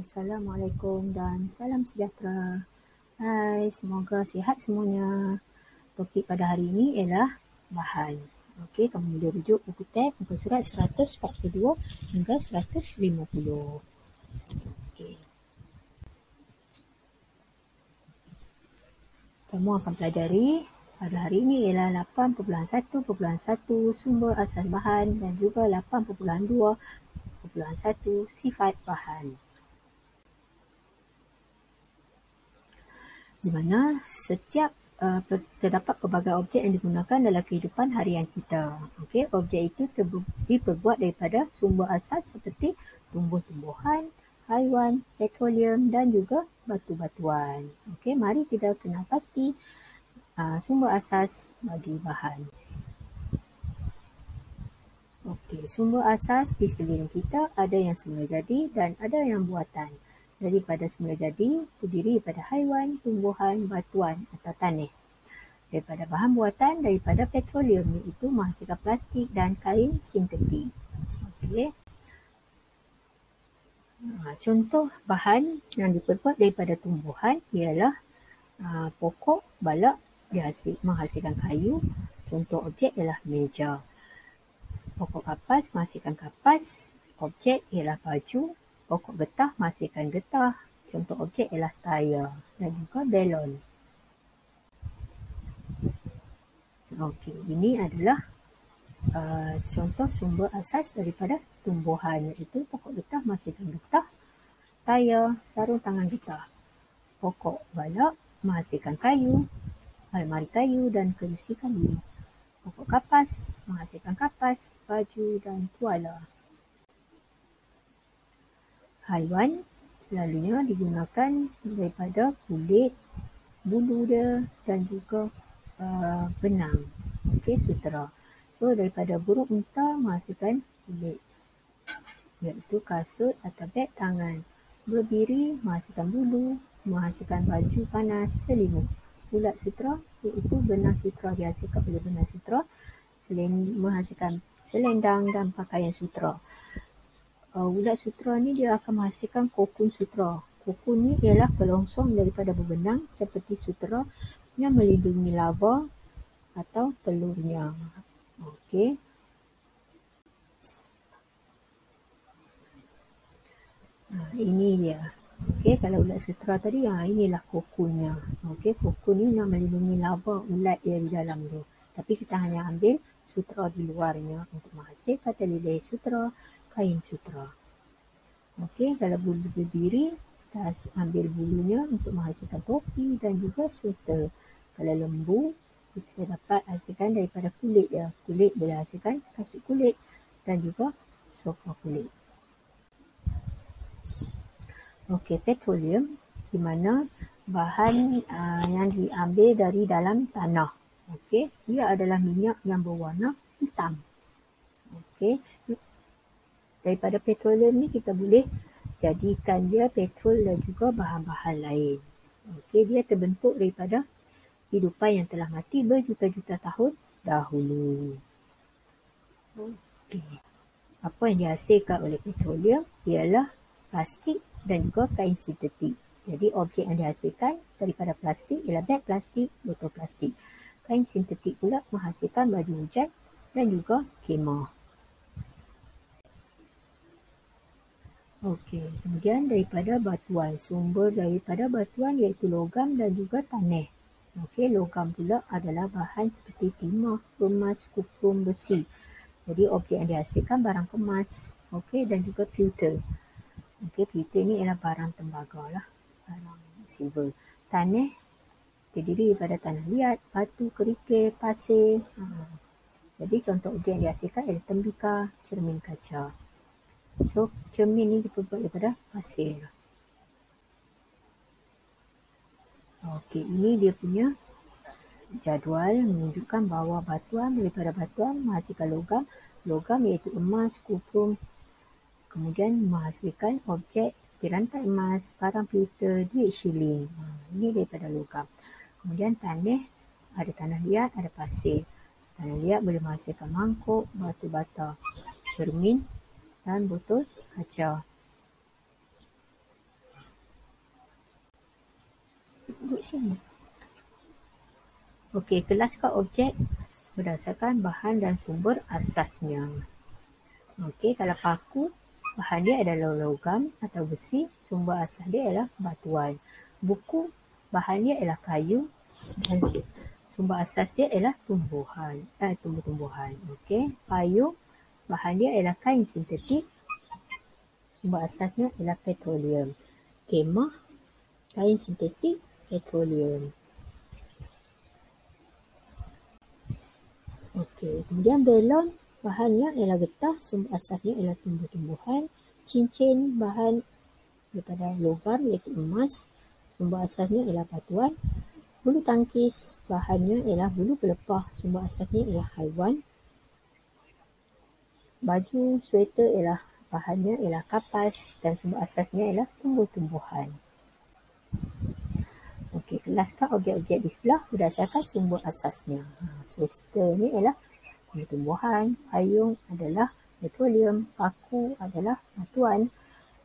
Assalamualaikum dan salam sejahtera. Hai, semoga sihat semuanya. Topik pada hari ini ialah bahan. Okey, kamu boleh rujuk buku teks muka surat 142 hingga 150. Okey. Kamu akan pelajari pada hari ini ialah 8.1.1 sumber asas bahan dan juga 8.2.1 sifat bahan. Di mana setiap terdapat pelbagai objek yang digunakan dalam kehidupan harian kita. Okey, objek itu diperbuat daripada sumber asas seperti tumbuh-tumbuhan, haiwan, petroleum dan juga batu-batuan. Okey, mari kita kenal pasti sumber asas bagi bahan. Okey, sumber asas di sekeliling kita ada yang semula jadi dan ada yang buatan. Daripada semula jadi, terdiri daripada haiwan, tumbuhan, batuan atau tanah. Daripada bahan buatan, daripada petroleum iaitu menghasilkan plastik dan kain sintetik. Okey. Contoh bahan yang diperbuat daripada tumbuhan ialah pokok, balak menghasilkan kayu. Contoh objek ialah meja. Pokok kapas menghasilkan kapas. Objek ialah baju. Pokok getah menghasilkan getah. Contoh objek ialah tayar dan juga belon. Okey, ini adalah contoh sumber asas daripada tumbuhan iaitu pokok getah menghasilkan getah, tayar, sarung tangan getah. Pokok balak menghasilkan kayu, almari kayu dan kerusi kayu. Pokok kapas menghasilkan kapas, baju dan tuala. Haiwan selalunya digunakan daripada kulit, bulu dia dan juga benang. Okey, sutera. So daripada burung unta menghasilkan kulit iaitu kasut atau beg tangan. Berbiri menghasilkan bulu, menghasilkan baju panas, selimut. Ulat sutera iaitu benang sutera dihasilkan oleh benang sutera, menghasilkan selendang dan pakaian sutera. Ulat sutera ni dia akan menghasilkan kokon sutera. Kokon ni ialah kelongsong daripada berbenang seperti sutera yang melindungi larva atau telurnya. Okey. Ini dia. Okey, kalau ulat sutera tadi, inilah kokonnya. Okey, kokon ni nak melindungi larva ulat dia di dalam tu. Tapi kita hanya ambil sutera di luarnya untuk menghasilkan telilai sutera, kain sutera. Okey, kalau bulu berbiri, kita ambil bulunya untuk menghasilkan topi dan juga sweater. Kalau lembu, kita dapat hasilkan daripada kulit dia. Kulit boleh hasilkan kasut kulit dan juga sofa kulit. Okey, petroleum di mana bahan yang diambil dari dalam tanah. Okey, dia adalah minyak yang berwarna hitam. Okey, daripada petroleum ni kita boleh jadikan dia petrol dan juga bahan-bahan lain. Okey, dia terbentuk daripada hidupan yang telah mati berjuta-juta tahun dahulu. Okey, apa yang dihasilkan oleh petroleum ialah plastik dan juga kain sintetik. Jadi objek yang dihasilkan daripada plastik ialah beg plastik, botol plastik. Kain sintetik pula menghasilkan baju hujan dan juga khemah. Okey, kemudian daripada batuan. Sumber daripada batuan iaitu logam dan juga tanah. Okey, logam pula adalah bahan seperti timah, kemas, kuprum, besi. Jadi objek yang dihasilkan barang kemas. Okey, dan juga pewter. Okey, pewter ni ialah barang tembaga lah, barang silver. Tanah terdiri daripada tanah liat, batu, kerikil, pasir. Jadi contoh objek yang dihasilkan ialah tembikar, cermin kaca. So, cermin ni diperbuat daripada pasir. Okey, ini dia punya jadual menunjukkan bahawa batuan daripada batuan menghasilkan logam. Logam iaitu emas, kuprum. Kemudian menghasilkan objek seperti rantai emas, barang pewter, duit shilling. Ini daripada logam. Kemudian tanah, ada tanah liat, ada pasir. Tanah liat boleh menghasilkan mangkuk, batu bata, cermin dan botol kaca. duduk sini. Okey, kelaskan objek berdasarkan bahan dan sumber asasnya. Okey, kalau paku, bahan dia adalah logam atau besi, sumber asas dia ialah batuan. Buku, bahan dia ialah kayu dan sumber asas dia ialah tumbuh-tumbuhan. Okey, payung, bahan dia ialah kain sintetik, sumber asasnya ialah petroleum. Kemah, kain sintetik, petroleum. Okey, kemudian belon, bahannya ialah getah, sumber asasnya ialah tumbuh-tumbuhan. Cincin, bahan daripada logam iaitu emas, sumber asasnya ialah batuan. Bulu tangkis, bahannya ialah bulu pelepah, sumber asasnya ialah haiwan. Baju sweater ialah bahannya ialah kapas dan sumber asasnya ialah tumbuh-tumbuhan. Okey, kelaskan objek-objek di sebelah berdasarkan sumber asasnya. Sweater ni ialah tumbuh-tumbuhan, payung adalah petroleum, paku adalah batuan,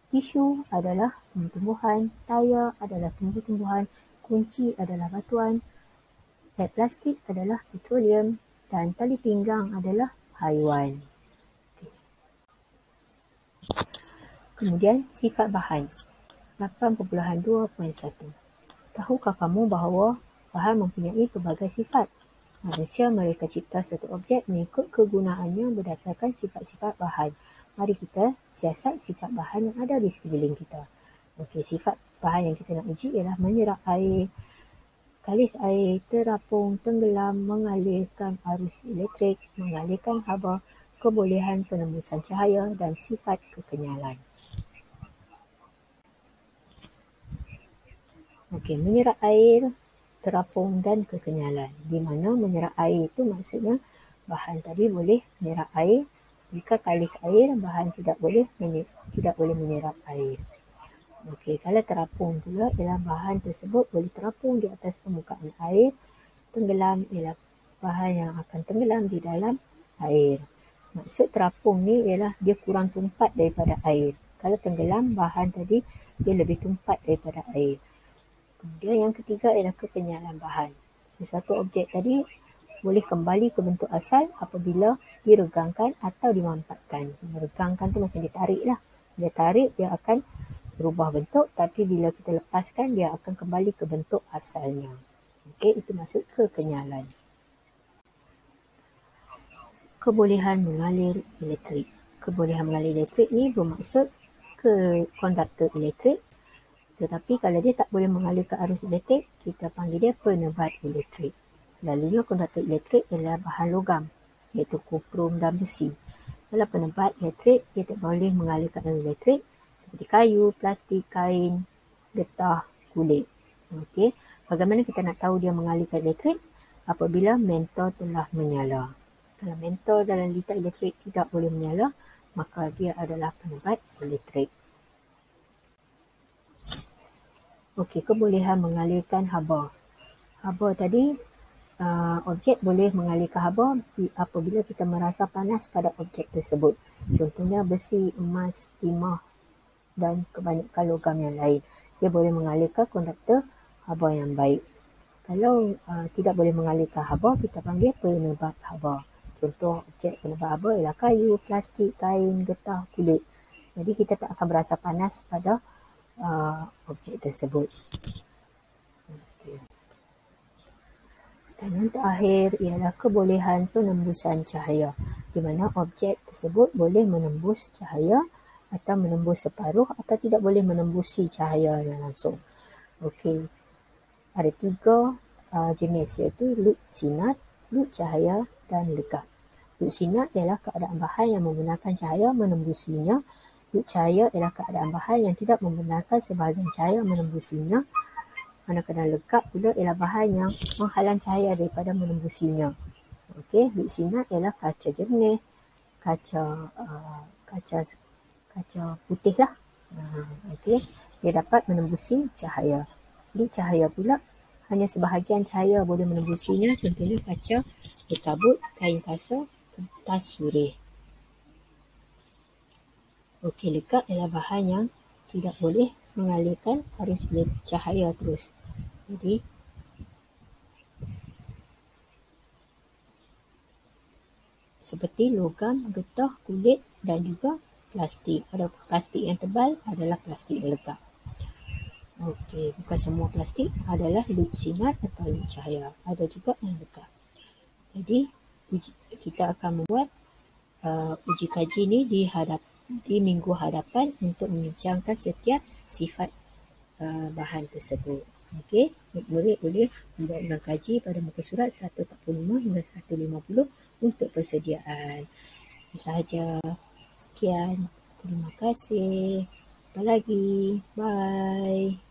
tisu adalah tumbuh-tumbuhan, tayar adalah tumbuh-tumbuhan, kunci adalah batuan, beg plastik adalah petroleum dan tali pinggang adalah haiwan. Okay. Kemudian sifat bahan 8.2.1. Tahukah kamu bahawa bahan mempunyai pelbagai sifat? Manusia mereka cipta suatu objek mengikut kegunaannya berdasarkan sifat-sifat bahan. Mari kita siasat sifat bahan yang ada di sekeliling kita. Okey, sifat bahan yang kita nak uji ialah menyerap air, kalis air, terapung, tenggelam, mengalirkan arus elektrik, mengalirkan haba, kebolehan penembusan cahaya dan sifat kekenyalan. Okey, menyerap air, terapung dan kekenyalan. Di mana menyerap air itu maksudnya bahan tadi boleh menyerap air. Jika kalis air, bahan tidak boleh menyerap air. Okey, kalau terapung pula ialah bahan tersebut boleh terapung di atas permukaan air. Tenggelam ialah bahan yang akan tenggelam di dalam air. Maksud terapung ni ialah dia kurang tumpat daripada air. Kalau tenggelam, bahan tadi dia lebih tumpat daripada air. Kemudian yang ketiga ialah kekenyalan bahan. Sesuatu objek tadi boleh kembali ke bentuk asal apabila diregangkan atau dimampatkan. Meregangkan tu macam ditarik lah. Bila tarik dia akan berubah bentuk, tapi bila kita lepaskan dia akan kembali ke bentuk asalnya. Okey, itu maksud kekenyalan. Kebolehan mengalir elektrik. Kebolehan mengalir elektrik ni bermaksud ke konduktor elektrik. Tetapi kalau dia tak boleh mengalirkan arus elektrik, kita panggil dia penebat elektrik. Selalunya konduktor elektrik ialah bahan logam, iaitu kuprum dan besi. Kalau penebat elektrik, dia tak boleh mengalirkan arus elektrik seperti kayu, plastik, kain, getah, kulit. Okey, bagaimana kita nak tahu dia mengalirkan elektrik? Apabila mentor telah menyala. Kalau mentor dalam litar elektrik tidak boleh menyala, maka dia adalah penebat elektrik. Okey, kebolehan mengalirkan haba. Haba tadi, objek boleh mengalirkan haba apabila kita merasa panas pada objek tersebut. Contohnya besi, emas, timah dan kebanyakan logam yang lain. Dia boleh mengalirkan konduktor haba yang baik. Kalau tidak boleh mengalirkan haba, kita panggil penebat haba. Contoh objek penebat haba ialah kayu, plastik, kain, getah, kulit. Jadi kita tak akan berasa panas pada objek tersebut. Okay. Dan yang terakhir ialah kebolehan penembusan cahaya, di mana objek tersebut boleh menembus cahaya atau menembus separuh atau tidak boleh menembusi cahaya langsung. Okey, ada 3 jenis iaitu lut sinar, lut cahaya dan lekap. Lut sinar ialah keadaan bahan yang membenarkan cahaya menembusinya. Lut cahaya ialah keadaan bahan yang tidak membenarkan sebahagian cahaya menembusinya. Manakala lekap pula ialah bahan yang menghalang cahaya daripada menembusinya. Okey, lut sinar ialah kaca jernih, kaca putih lah. Okey, dia dapat menembusi cahaya. Lut cahaya pula hanya sebahagian cahaya boleh menembusinya, contohnya kaca bertabut, kain kasar, kertas surih. Okey, lekap ialah bahan yang tidak boleh mengalirkan arus cahaya terus. Jadi seperti logam, getah, kulit dan juga plastik. Ada plastik yang tebal adalah plastik legap. Okey, bukan semua plastik adalah luk sinar atau luk cahaya. Ada juga yang legap. Jadi kita akan membuat uji kaji ni di minggu hadapan untuk membincangkan setiap sifat bahan tersebut. Okey, murid boleh membuat ulang kaji pada muka surat 145 hingga 150 untuk persediaan. Itu sahaja. Sekian. Terima kasih. Jumpa lagi. Bye.